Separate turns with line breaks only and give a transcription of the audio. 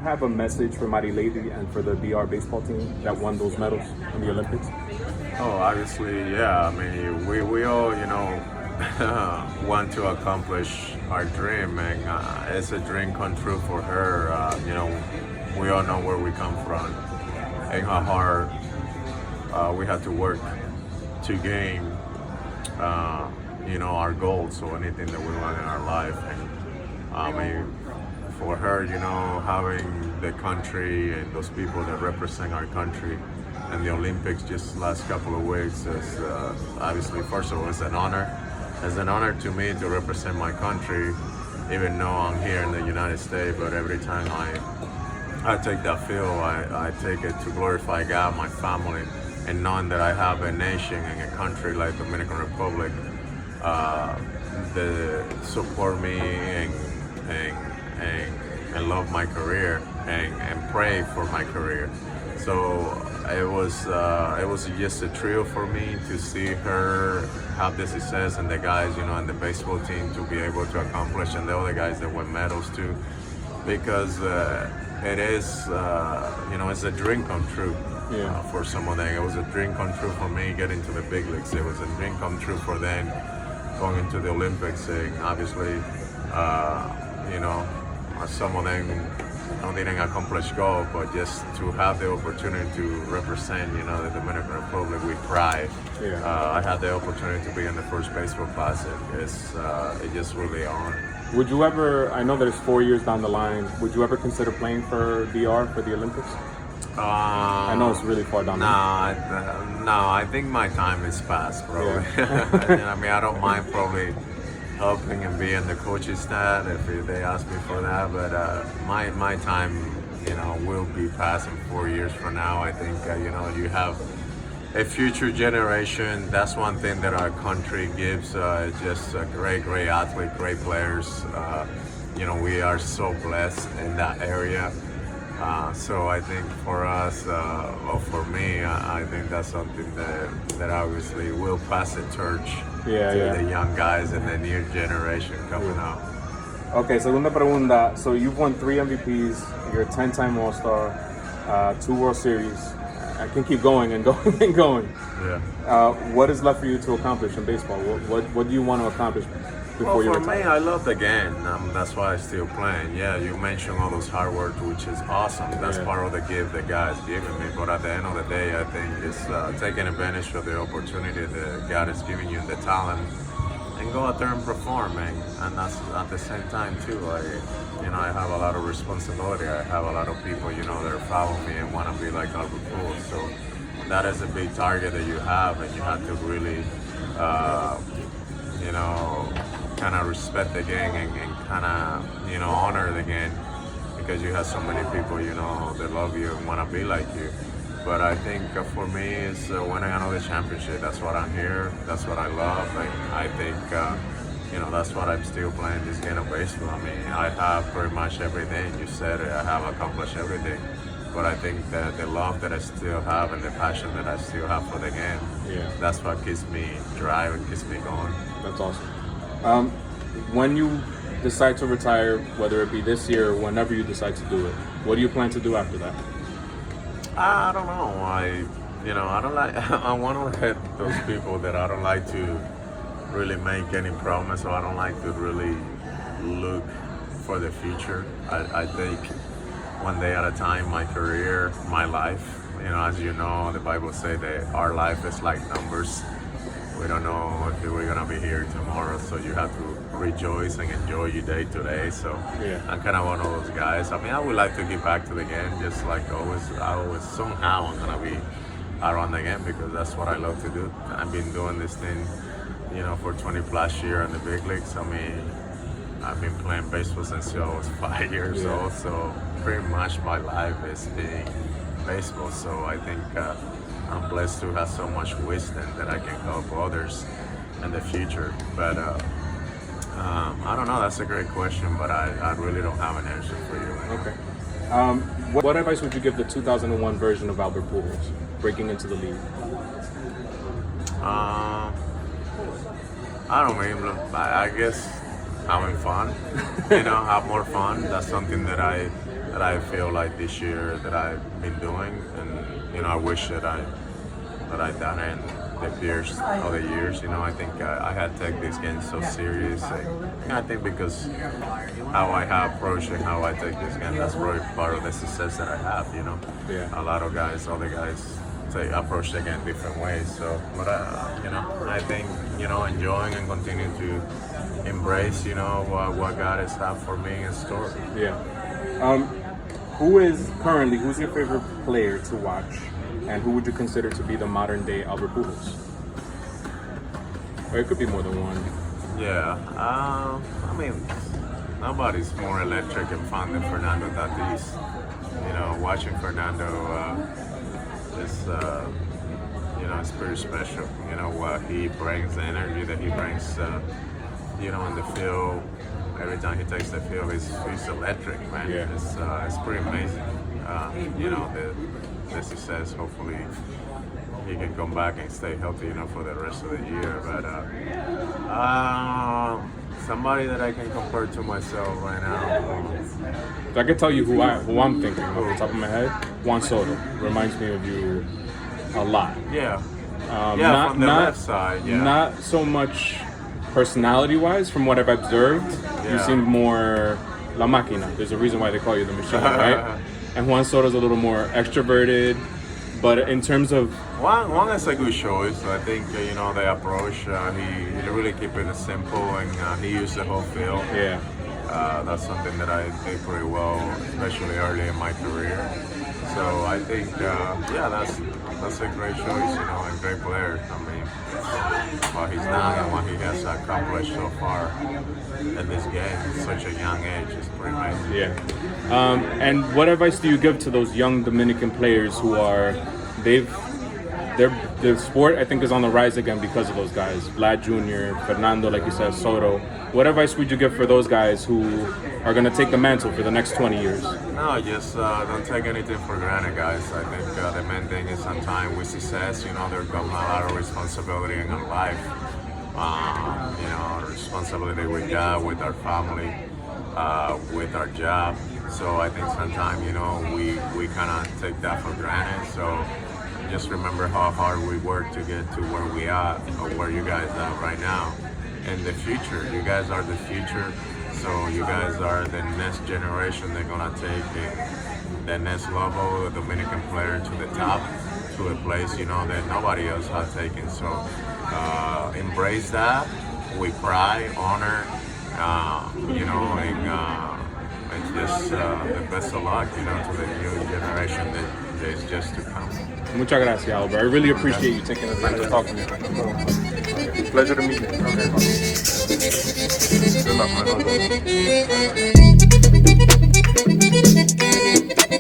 have a message for Mighty Lady and for the DR baseball team that won those medals in the Olympics?
Oh, obviously, yeah. I mean, we all, want to accomplish our dream, and it's a dream come true for her. We all know where we come from and how hard we had to work to gain, our goals or anything that we want in our life. And I mean, for her, having the country and those people that represent our country and the Olympics just last couple of weeks is obviously, first of all, it's an honor. It's an honor to me to represent my country, even though I'm here in the United States. But every time I take that field, I take it to glorify God, my family, and knowing that I have a nation and a country like Dominican Republic that support me and love my career and pray for my career. So it was just a thrill for me to see her have the success, and the guys, and the baseball team to be able to accomplish, and the other guys that won medals too, because it is, it's a dream come true.
Yeah.
For some of them. It was a dream come true for me getting to the big leagues. It was a dream come true for them going into the Olympics. And obviously, some of them didn't accomplish goal, but just to have the opportunity to represent, the Dominican Republic with pride.
Yeah.
I had the opportunity to be in the first baseball classic. It's just really on.
Would you ever, I know that it's 4 years down the line, would you ever consider playing for DR for the Olympics? I know it's really far down the line.
No, I think my time is past, probably.
Yeah.
I mean, I don't mind probably helping and being the coach's staff if they ask me for that, but my time, will be past in 4 years from now. I think, you have a future generation. That's one thing that our country gives, just a great athlete, great players. We are so blessed in that area. So I think for us, or for me, I think that's something that obviously will pass the torch to the young guys and the new generation coming up.
Okay, segunda pregunta. So you've won 3 MVPs, you're a 10-time All-Star, 2 World Series. I can keep going and going and going.
Yeah.
What is left for you to accomplish in baseball? What do you want to accomplish before you retire?
For me, I love the game. That's why I'm still playing. Yeah, you mentioned all those hard work, which is awesome. That's part of the gift that God's given me. But at the end of the day, I think it's taking advantage of the opportunity that God has given you, the talent, and go out there and perform. And that's at the same time too. I have a lot of responsibility. I have a lot of people, that follow me and want to be like Albert Pujols. So that is a big target that you have, and you have to really, kind of respect the game and kind of, honor the game, because you have so many people, that love you and want to be like you. But I think for me, it's winning another championship. That's what I'm here. That's what I love. And I think, that's what I'm still playing this game of baseball. I mean, I have pretty much everything. You said it. I have accomplished everything. But I think that the love that I still have and the passion that I still have for the game, that's what keeps me drive and keeps me going.
That's awesome. When you decide to retire, whether it be this year or whenever you decide to do it, what do you plan to do after that?
I don't know. I don't like. I'm one of those people that I don't like to really make any promise, or I don't like to really look for the future. I think one day at a time, my career, my life. As you know, the Bible says that our life is like numbers. We don't know if we're gonna be here tomorrow, so you have to rejoice and enjoy your day today. So I'm kind of one of those guys. I mean, I would like to get back to the game, just like always. Somehow I'm gonna be around the game, because that's what I love to do. I've been doing this thing, for 20 plus years in the big leagues. I mean, I've been playing baseball since I was 5 years old, so pretty much my life is being baseball. So I think I'm blessed to have so much wisdom that I can help others in the future. But I don't know, that's a great question, but I really don't have an answer for you.
Okay. What advice would you give the 2001 version of Albert Pujols breaking into the league?
I don't mean, I guess having fun, have more fun. That's something that I I feel like this year that I've been doing, and I wish that I done it the previous other years. I think I had to take this game so serious. I think because how I have approached and how I take this game, that's probably part of the success that I have.
Yeah.
A lot of other guys approach the game different ways. So, but I think enjoying and continue to embrace what God has had for me in store.
Yeah. Who's your favorite player to watch, and who would you consider to be the modern day Albert Pujols? Or it could be more than one.
Yeah. I mean, nobody's more electric and fun than Fernando Tatis. Watching Fernando is it's pretty special. What he brings, the energy that he brings, in the field. Every time he takes the field, he's electric, man.
Yeah.
It's pretty amazing. The success. Hopefully, he can come back and stay healthy, for the rest of the year. But somebody that I can compare to myself right now.
I can tell you who I'm thinking off the top of my head. Juan Soto reminds me of you a lot.
Yeah.
Not
from the left side. Yeah.
Not so much personality-wise, from what I've observed. You seem more La Máquina. There's a reason why they call you the machine, right? And Juan Soto's a little more extroverted. But in terms of
Juan is a good choice. I think the approach. He really keep it simple, and he used the whole field.
Yeah.
That's something that I did pretty well, especially early in my career. So I think, that's a great choice, and great player. I mean, what he's done and what he has accomplished so far in this game at such a young age is pretty amazing.
Yeah. And what advice do you give to those young Dominican players who the sport, I think, is on the rise again because of those guys, Vlad Jr., Fernando, like you said, Soto. What advice would you give for those guys who are going to take the mantle for the next 20 years?
No, just don't take anything for granted, guys. I think the main thing is sometimes with success, there comes a lot of responsibility in our life. Responsibility with God, with our family, with our job. So I think sometimes, we kind of take that for granted. So just remember how hard we work to get to where we are, or where you guys are right now. In the future, you guys are the future. So you guys are the next generation. They're gonna take the next level, the Dominican player to the top, to a place that nobody else has taken. So embrace that with pride, honor, and just the best of luck, to the new generation that is just to come.
Muchas gracias, Albert. I really appreciate you taking the time to talk to me. Pleasure to meet you. Okay. Good luck, man.